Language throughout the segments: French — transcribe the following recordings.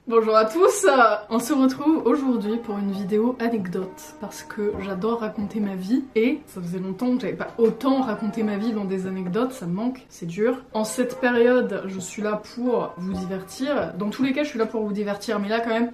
Bonjour à tous, on se retrouve aujourd'hui pour une vidéo anecdote parce que j'adore raconter ma vie et ça faisait longtemps que j'avais pas autant raconté ma vie dans des anecdotes, ça me manque, c'est dur. En cette période, je suis là pour vous divertir, dans tous les cas je suis là pour vous divertir, mais là quand même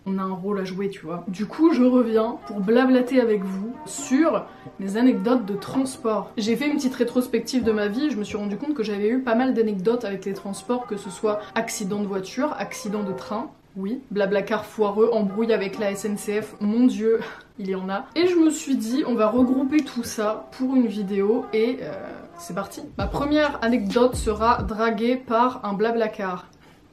on a un rôle à jouer, tu vois. Du coup, je reviens pour blablater avec vous sur mes anecdotes de transport. J'ai fait une petite rétrospective de ma vie et je me suis rendu compte que j'avais eu pas mal d'anecdotes avec les transports, que ce soit accident de voiture, accident de train, oui, blablacar foireux, embrouille avec la SNCF, mon dieu, il y en a. Et je me suis dit, on va regrouper tout ça pour une vidéo et c'est parti. Ma première anecdote sera draguée par un blablacar.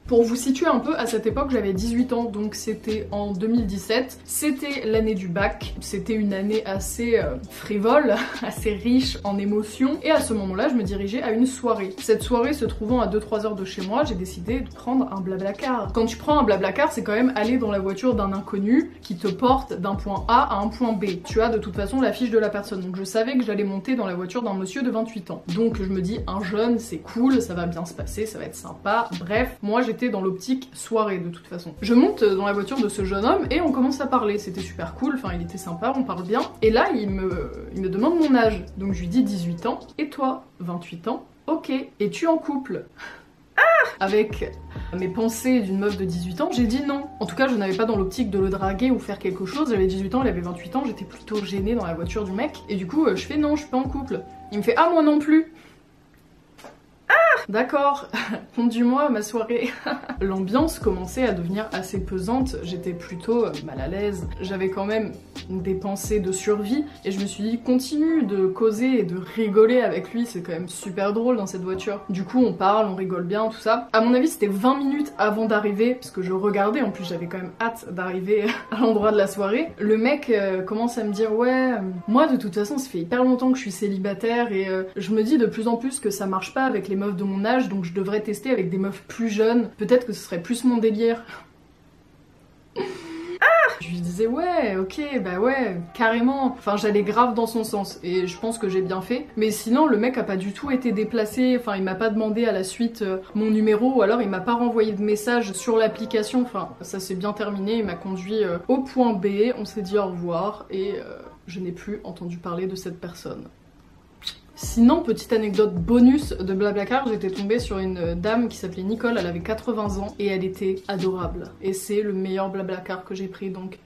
Pour vous situer un peu, à cette époque j'avais 18 ans, donc c'était en 2017, c'était l'année du bac, c'était une année assez frivole, assez riche en émotions, et à ce moment-là je me dirigeais à une soirée. Cette soirée se trouvant à 2-3 heures de chez moi, j'ai décidé de prendre un blablacar. Quand tu prends un blablacar, c'est quand même aller dans la voiture d'un inconnu qui te porte d'un point A à un point B. Tu as de toute façon la fiche de la personne, donc je savais que j'allais monter dans la voiture d'un monsieur de 28 ans. Donc je me dis, un jeune c'est cool, ça va bien se passer, ça va être sympa, bref, moi j'étais dans l'optique soirée de toute façon. Je monte dans la voiture de ce jeune homme et on commence à parler, c'était super cool, enfin il était sympa, on parle bien. Et là il me demande mon âge, donc je lui dis 18 ans, et toi 28 ans, ok, es-tu en couple? Avec mes pensées d'une meuf de 18 ans, j'ai dit non. En tout cas, je n'avais pas dans l'optique de le draguer ou faire quelque chose. J'avais 18 ans, il avait 28 ans, j'étais plutôt gênée dans la voiture du mec. Et du coup, je fais non, je suis pas en couple. Il me fait ah, moi non plus. D'accord, conduis-moi à ma soirée. L'ambiance commençait à devenir assez pesante, j'étais plutôt mal à l'aise. J'avais quand même des pensées de survie et je me suis dit continue de causer et de rigoler avec lui, c'est quand même super drôle dans cette voiture. Du coup on parle, on rigole bien, tout ça. À mon avis c'était 20 minutes avant d'arriver, parce que je regardais, en plus j'avais quand même hâte d'arriver à l'endroit de la soirée. Le mec commence à me dire ouais, moi de toute façon ça fait hyper longtemps que je suis célibataire et je me dis de plus en plus que ça marche pas avec les meufs de mon âge, donc je devrais tester avec des meufs plus jeunes, peut-être que ce serait plus mon délire. Je lui disais ouais, ok, bah ouais, carrément. Enfin j'allais grave dans son sens et je pense que j'ai bien fait. Mais sinon le mec a pas du tout été déplacé, enfin il m'a pas demandé à la suite mon numéro ou alors il m'a pas renvoyé de message sur l'application. Enfin ça s'est bien terminé, il m'a conduit au point B, on s'est dit au revoir et je n'ai plus entendu parler de cette personne. Sinon, petite anecdote bonus de Blablacar, j'étais tombée sur une dame qui s'appelait Nicole, elle avait 80 ans et elle était adorable. Et c'est le meilleur Blablacar que j'ai pris, donc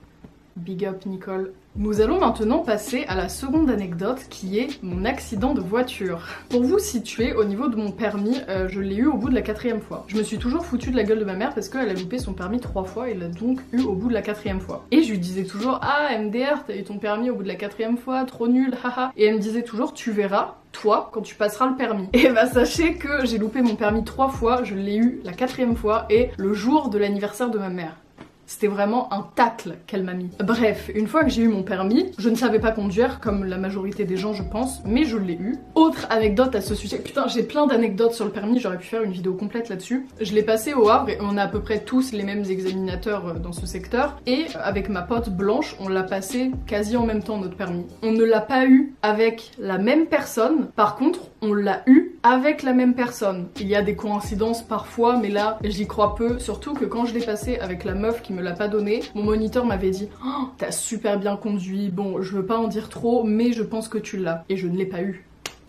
big up Nicole. Nous allons maintenant passer à la seconde anecdote qui est mon accident de voiture. Pour vous situer, au niveau de mon permis, je l'ai eu au bout de la 4e fois. Je me suis toujours foutue de la gueule de ma mère parce qu'elle a loupé son permis 3 fois et l'a donc eu au bout de la 4e fois. Et je lui disais toujours ah MDR, t'as eu ton permis au bout de la 4e fois, trop nul, haha. Et elle me disait toujours tu verras, toi, quand tu passeras le permis. Et bah sachez que j'ai loupé mon permis 3 fois, je l'ai eu la 4e fois et le jour de l'anniversaire de ma mère. C'était vraiment un tacle qu'elle m'a mis. Bref, une fois que j'ai eu mon permis, je ne savais pas conduire, comme la majorité des gens je pense, mais je l'ai eu. Autre anecdote à ce sujet, putain j'ai plein d'anecdotes sur le permis, j'aurais pu faire une vidéo complète là-dessus. Je l'ai passé au Havre et on a à peu près tous les mêmes examinateurs dans ce secteur. Et avec ma pote Blanche, on l'a passé quasi en même temps notre permis. On ne l'a pas eu avec la même personne, par contre on l'a eu avec la même personne. Il y a des coïncidences parfois, mais là j'y crois peu, surtout que quand je l'ai passé avec la meuf qui me l'a pas donné, mon moniteur m'avait dit oh, t'as super bien conduit, bon je veux pas en dire trop mais je pense que tu l'as, et je ne l'ai pas eu.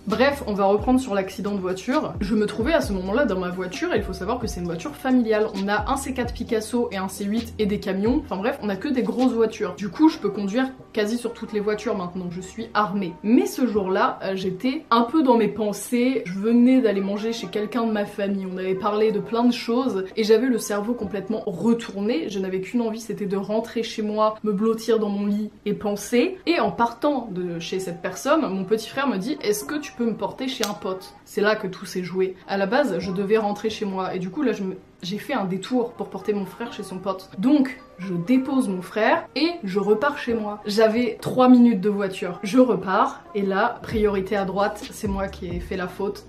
Bref, on va reprendre sur l'accident de voiture. Je me trouvais à ce moment-là dans ma voiture et il faut savoir que c'est une voiture familiale. On a un C4 Picasso et un C8 et des camions. Enfin bref, on a que des grosses voitures. Du coup, je peux conduire quasi sur toutes les voitures maintenant. Je suis armée. Mais ce jour-là, j'étais un peu dans mes pensées. Je venais d'aller manger chez quelqu'un de ma famille. On avait parlé de plein de choses et j'avais le cerveau complètement retourné. Je n'avais qu'une envie, c'était de rentrer chez moi, me blottir dans mon lit et penser. Et en partant de chez cette personne, mon petit frère me dit « Est-ce que tu peux me porter chez un pote ?» C'est là que tout s'est joué. À la base, je devais rentrer chez moi et du coup là j'ai fait un détour pour porter mon frère chez son pote. Donc je dépose mon frère et je repars chez moi. J'avais 3 minutes de voiture. Je repars et là, priorité à droite, c'est moi qui ai fait la faute.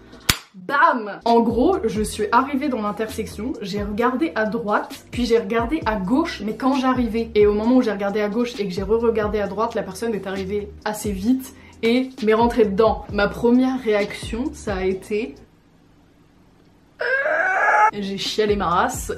Bam! En gros, je suis arrivée dans l'intersection, j'ai regardé à droite, puis j'ai regardé à gauche, mais quand j'arrivais. Et au moment où j'ai regardé à gauche et que j'ai re-regardé à droite, la personne est arrivée assez vite et m'est rentrée dedans. Ma première réaction, ça a été... J'ai chialé ma race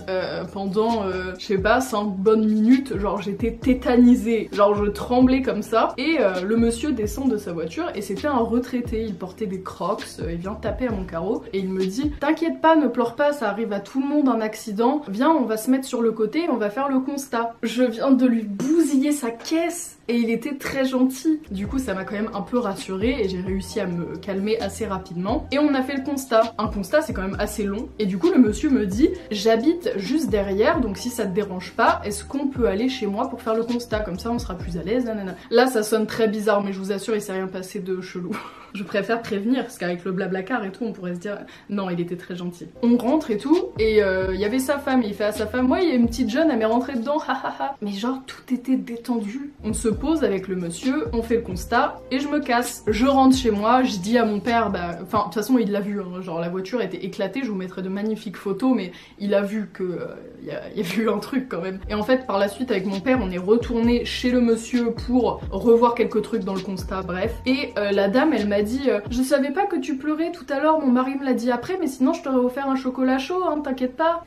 pendant, je sais pas, 5 bonnes minutes, genre j'étais tétanisée, genre je tremblais comme ça. Et le monsieur descend de sa voiture et c'était un retraité, il portait des crocs, il vient taper à mon carreau et il me dit « T'inquiète pas, ne pleure pas, ça arrive à tout le monde un accident, viens on va se mettre sur le côté et on va faire le constat. » Je viens de lui bousiller sa caisse et il était très gentil. Du coup ça m'a quand même un peu rassurée et j'ai réussi à me calmer assez rapidement. Et on a fait le constat. Un constat c'est quand même assez long. Et du coup le monsieur me dit j'habite juste derrière donc si ça te dérange pas, est-ce qu'on peut aller chez moi pour faire le constat? Comme ça on sera plus à l'aise, nanana. Là ça sonne très bizarre mais je vous assure il s'est rien passé de chelou. Je préfère prévenir parce qu'avec le blablacar et tout on pourrait se dire non il était très gentil. On rentre et tout et il y avait sa femme et il fait à sa femme ouais il y a une petite jeune elle m'est rentrée dedans hahaha. Mais genre tout était détendu. On se pose avec le monsieur, on fait le constat et je me casse. Je rentre chez moi, je dis à mon père bah enfin de toute façon il l'a vu hein, genre la voiture était éclatée, je vous mettrai de magnifiques photos mais il a vu que y a eu un truc quand même. Et en fait par la suite avec mon père on est retourné chez le monsieur pour revoir quelques trucs dans le constat bref. Et la dame elle m'a dit je savais pas que tu pleurais tout à l'heure, mon mari me l'a dit après mais sinon je t'aurais offert un chocolat chaud hein, t'inquiète pas.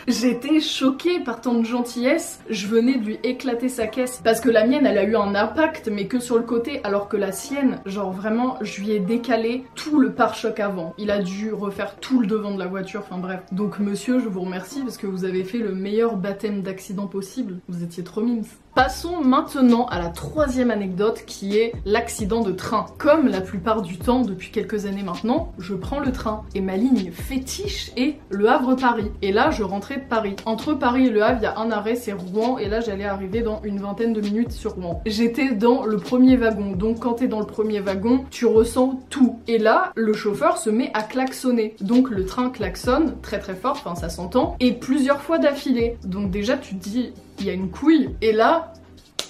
J'étais choquée par tant de gentillesse, je venais de lui éclater sa caisse parce que la mienne elle a eu un impact mais que sur le côté alors que la sienne, genre vraiment je lui ai décalé tout le pare-choc avant. Il a dû refaire tout le devant de la voiture, enfin bref. Donc monsieur je vous remercie parce que vous avez fait le meilleur baptême d'accident possible, vous étiez trop mimes. Passons maintenant à la troisième anecdote qui est l'accident de train. Comme la plupart du temps depuis quelques années maintenant, je prends le train et ma ligne fétiche est Le Havre-Paris. Et là je rentrais de Paris. Entre Paris et Le Havre il y a un arrêt, c'est Rouen et là j'allais arriver dans une vingtaine de minutes sur Rouen. J'étais dans le premier wagon, donc quand t'es dans le premier wagon, tu ressens tout. Et là le chauffeur se met à klaxonner. Donc le train klaxonne très très fort, enfin ça s'entend, et plusieurs fois d'affilée. Donc déjà tu te dis il y a une couille et là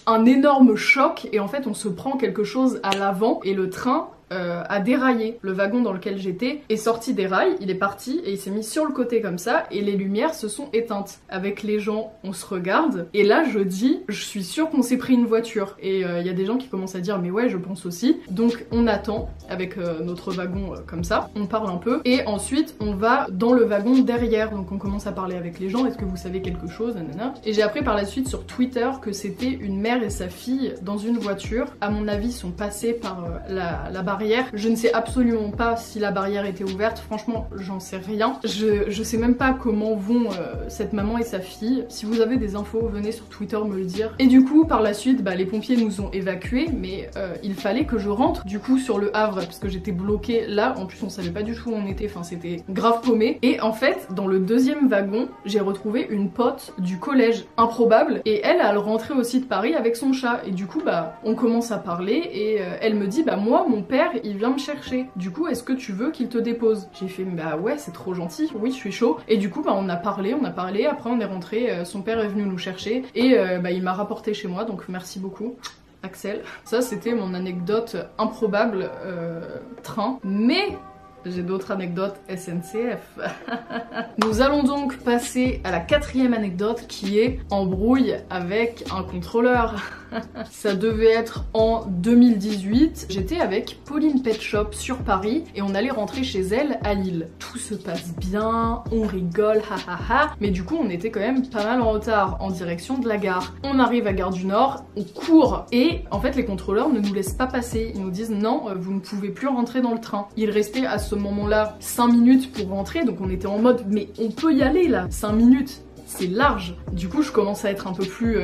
un énorme choc et en fait on se prend quelque chose à l'avant et le train a déraillé. Le wagon dans lequel j'étais est sorti des rails, il est parti et il s'est mis sur le côté comme ça et les lumières se sont éteintes. Avec les gens on se regarde et là je dis je suis sûre qu'on s'est pris une voiture et il y a des gens qui commencent à dire mais ouais je pense aussi. Donc on attend avec notre wagon comme ça, on parle un peu et ensuite on va dans le wagon derrière donc on commence à parler avec les gens, est-ce que vous savez quelque chose, nanana. Et j'ai appris par la suite sur Twitter que c'était une mère et sa fille dans une voiture, à mon avis sont passés par la barrière. Je ne sais absolument pas si la barrière était ouverte, franchement j'en sais rien. Je sais même pas comment vont cette maman et sa fille. Si vous avez des infos, venez sur Twitter me le dire. Et du coup par la suite, bah, les pompiers nous ont évacués, mais il fallait que je rentre du coup sur le Havre parce que j'étais bloquée là. En plus on savait pas du tout où on était, enfin c'était grave paumé. Et en fait dans le deuxième wagon, j'ai retrouvé une pote du collège, improbable, et elle rentrait aussi de Paris avec son chat. Et du coup bah on commence à parler et elle me dit bah moi mon père il vient me chercher. Du coup, est-ce que tu veux qu'il te dépose? J'ai fait bah ouais, c'est trop gentil. Oui, je suis chaud. Et du coup, bah on a parlé. Après, on est rentré. Son père est venu nous chercher et bah il m'a rapporté chez moi. Donc merci beaucoup, Axel. Ça, c'était mon anecdote improbable train. Mais j'ai d'autres anecdotes SNCF. Nous allons donc passer à la quatrième anecdote qui est embrouille avec un contrôleur. Ça devait être en 2018. J'étais avec Pauline Pet Shop sur Paris et on allait rentrer chez elle à Lille. Tout se passe bien, on rigole, hahaha. Mais du coup on était quand même pas mal en retard en direction de la gare. On arrive à Gare du Nord, on court et en fait les contrôleurs ne nous laissent pas passer. Ils nous disent non, vous ne pouvez plus rentrer dans le train. Il restait à ce moment-là 5 minutes pour rentrer donc on était en mode mais on peut y aller là, 5 minutes, c'est large. Du coup je commence à être un peu plus...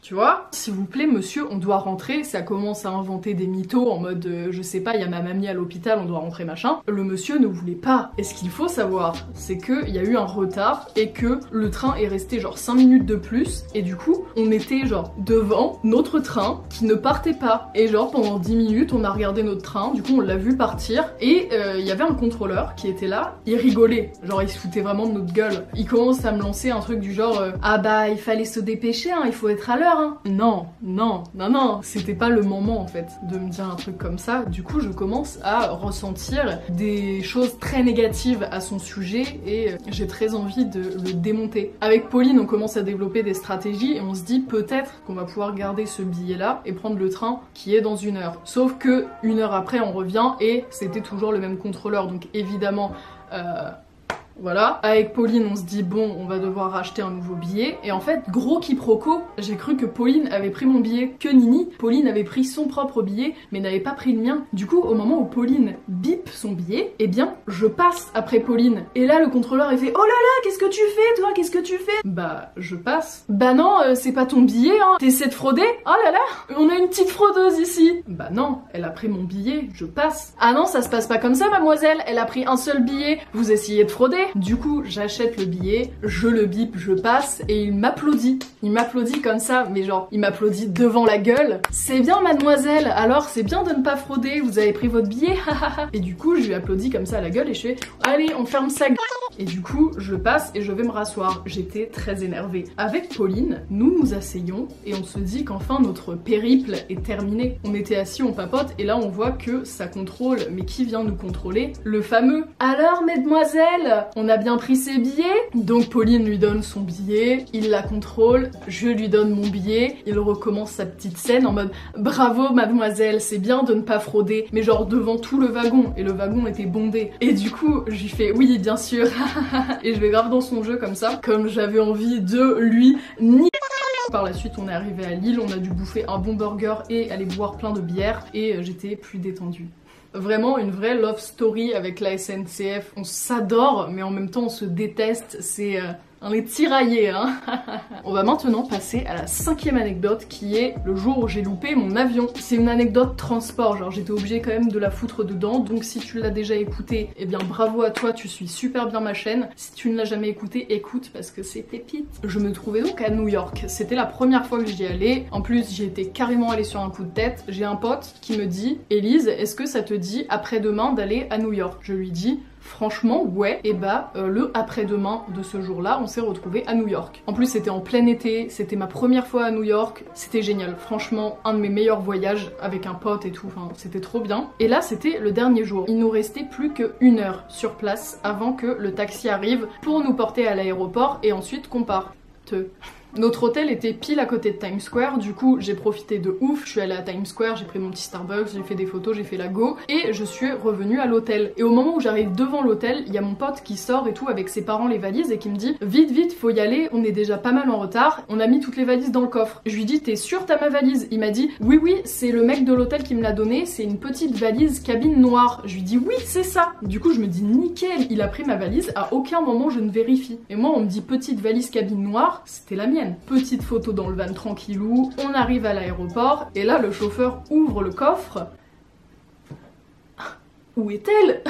Tu vois, s'il vous plaît monsieur, on doit rentrer. Ça commence à inventer des mythos en mode je sais pas, il y a ma mamie à l'hôpital, on doit rentrer machin. Le monsieur ne voulait pas. Et ce qu'il faut savoir, c'est qu'il y a eu un retard et que le train est resté genre 5 minutes de plus. Et du coup, on était genre devant notre train qui ne partait pas. Et genre pendant 10 minutes, on a regardé notre train, du coup on l'a vu partir. Et il y avait un contrôleur qui était là, il rigolait. Genre il se foutait vraiment de notre gueule. Il commence à me lancer un truc du genre ah bah il fallait se dépêcher, hein, il faut être à l'heure. Non, c'était pas le moment en fait de me dire un truc comme ça. Du coup je commence à ressentir des choses très négatives à son sujet et j'ai très envie de le démonter. Avec Pauline on commence à développer des stratégies et on se dit peut-être qu'on va pouvoir garder ce billet là et prendre le train qui est dans 1 heure. Sauf que 1 heure après on revient et c'était toujours le même contrôleur donc évidemment Voilà. Avec Pauline, on se dit bon, on va devoir racheter un nouveau billet. Et en fait, gros quiproquo, j'ai cru que Pauline avait pris mon billet que Nini. Pauline avait pris son propre billet, mais n'avait pas pris le mien. Du coup, au moment où Pauline bip son billet, eh bien, je passe après Pauline. Et là, le contrôleur, il fait oh là là, qu'est-ce que tu fais, toi, qu'est-ce que tu fais? Bah, je passe. Bah non, c'est pas ton billet, hein. T'essaies de frauder? Oh là là, on a une petite fraudeuse ici. Bah non, elle a pris mon billet, je passe. Ah non, ça se passe pas comme ça, mademoiselle. Elle a pris un seul billet. Vous essayez de frauder? Du coup, j'achète le billet, je le bip, je passe et il m'applaudit. Il m'applaudit comme ça, mais genre, il m'applaudit devant la gueule. C'est bien, mademoiselle, alors c'est bien de ne pas frauder, vous avez pris votre billet, Et du coup, je lui applaudis comme ça à la gueule et je fais allez, on ferme sa gueule. Et du coup, je passe et je vais me rasseoir. J'étais très énervée. Avec Pauline, nous nous asseyons et on se dit qu'enfin notre périple est terminé. On était assis, on papote et là on voit que ça contrôle. Mais qui vient nous contrôler? Le fameux alors, mesdemoiselles, on a bien pris ses billets? Donc Pauline lui donne son billet, il la contrôle, je lui donne mon billet, il recommence sa petite scène en mode bravo mademoiselle, c'est bien de ne pas frauder, mais genre devant tout le wagon, et le wagon était bondé. Et du coup, je lui fais oui bien sûr, et je vais grave dans son jeu comme ça, comme j'avais envie de lui niquer. Par la suite, on est arrivé à Lille, on a dû bouffer un bon burger et aller boire plein de bière, et j'étais plus détendue. Vraiment une vraie love story avec la SNCF. On s'adore, mais en même temps on se déteste. On est tiraillés, hein. On va maintenant passer à la 5e anecdote qui est le jour où j'ai loupé mon avion. C'est une anecdote transport, genre j'étais obligée quand même de la foutre dedans, donc si tu l'as déjà écoutée, eh bien bravo à toi, tu suis super bien ma chaîne. Si tu ne l'as jamais écoutée, écoute parce que c'est pépite. Je me trouvais donc à New York, c'était la première fois que j'y allais, en plus j'y étais carrément allée sur un coup de tête. J'ai un pote qui me dit Élise, est-ce que ça te dit après-demain d'aller à New York? Je lui dis franchement ouais, et bah le après-demain de ce jour-là on s'est retrouvés à New York. En plus c'était en plein été, c'était ma première fois à New York, c'était génial, franchement un de mes meilleurs voyages avec un pote et tout, enfin c'était trop bien. Et là c'était le dernier jour, il nous restait plus qu'1 heure sur place avant que le taxi arrive pour nous porter à l'aéroport et ensuite qu'on parte. Notre hôtel était pile à côté de Times Square, du coup j'ai profité de ouf, je suis allée à Times Square, j'ai pris mon petit Starbucks, j'ai fait des photos, j'ai fait la go, et je suis revenue à l'hôtel. Et au moment où j'arrive devant l'hôtel, il y a mon pote qui sort et tout avec ses parents les valises et qui me dit vite vite faut y aller, on est déjà pas mal en retard, on a mis toutes les valises dans le coffre. Je lui dis t'es sûre t'as ma valise? Il m'a dit oui oui c'est le mec de l'hôtel qui me l'a donné, c'est une petite valise cabine noire. Je lui dis oui c'est ça. Du coup je me dis nickel, il a pris ma valise, à aucun moment je ne vérifie. Et moi on me dit petite valise cabine noire, c'était la mienne. Petite photo dans le van tranquillou, on arrive à l'aéroport et là le chauffeur ouvre le coffre. Où est-elle?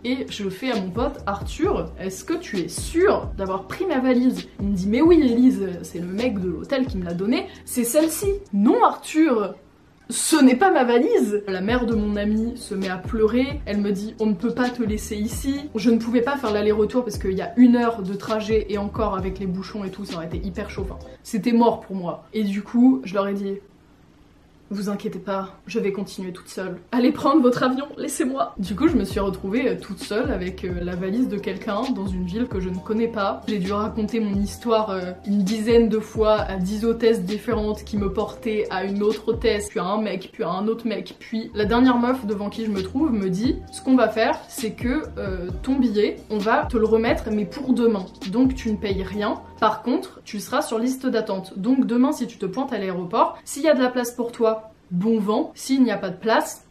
Et je fais à mon pote Arthur, est-ce que tu es sûr d'avoir pris ma valise? Il me dit mais oui Élise, c'est le mec de l'hôtel qui me l'a donnée, c'est celle-ci. Non Arthur, ce n'est pas ma valise. La mère de mon amie se met à pleurer, elle me dit on ne peut pas te laisser ici. Je ne pouvais pas faire l'aller-retour parce qu'il y a 1 heure de trajet et encore avec les bouchons et tout ça aurait été hyper chaud, enfin, c'était mort pour moi. Et du coup je leur ai dit vous inquiétez pas, je vais continuer toute seule. Allez prendre votre avion, laissez-moi. Du coup, je me suis retrouvée toute seule avec la valise de quelqu'un dans une ville que je ne connais pas. J'ai dû raconter mon histoire une dizaine de fois à 10 hôtesses différentes qui me portaient à une autre hôtesse, puis à un mec, puis à un autre mec. Puis la dernière meuf devant qui je me trouve me dit ce qu'on va faire, c'est que ton billet, on va te le remettre mais pour demain. Donc tu ne payes rien. Par contre, tu seras sur liste d'attente. Donc demain, si tu te pointes à l'aéroport, s'il y a de la place pour toi, bon vent. S'il n'y a pas de place,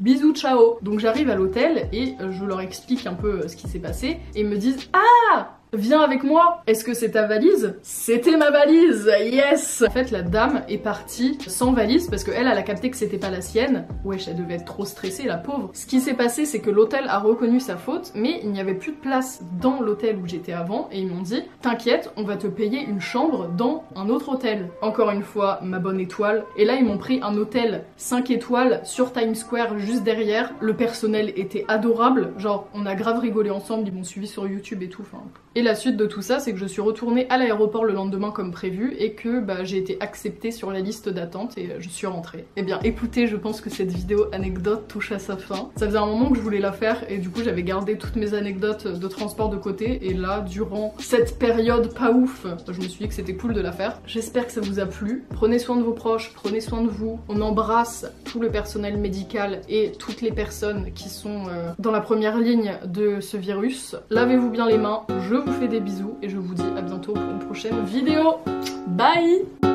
bisous, ciao. Donc j'arrive à l'hôtel et je leur explique un peu ce qui s'est passé et ils me disent ah, viens avec moi. Est-ce que c'est ta valise? C'était ma valise, yes. En fait la dame est partie sans valise parce qu'elle a capté que c'était pas la sienne. Wesh, elle devait être trop stressée la pauvre. Ce qui s'est passé c'est que l'hôtel a reconnu sa faute mais il n'y avait plus de place dans l'hôtel où j'étais avant et ils m'ont dit t'inquiète, on va te payer une chambre dans un autre hôtel. Encore une fois ma bonne étoile. Et là ils m'ont pris un hôtel 5 étoiles sur Times Square juste derrière. Le personnel était adorable, genre on a grave rigolé ensemble, ils m'ont suivi sur YouTube et tout, enfin. Et Et la suite de tout ça, c'est que je suis retournée à l'aéroport le lendemain comme prévu et que bah, j'ai été acceptée sur la liste d'attente et je suis rentrée. Eh bien écoutez, je pense que cette vidéo anecdote touche à sa fin. Ça faisait un moment que je voulais la faire et du coup j'avais gardé toutes mes anecdotes de transport de côté et là, durant cette période pas ouf, je me suis dit que c'était cool de la faire. J'espère que ça vous a plu. Prenez soin de vos proches, prenez soin de vous. On embrasse tout le personnel médical et toutes les personnes qui sont dans la première ligne de ce virus. Lavez-vous bien les mains, je vous fais des bisous et je vous dis à bientôt pour une prochaine vidéo. Bye!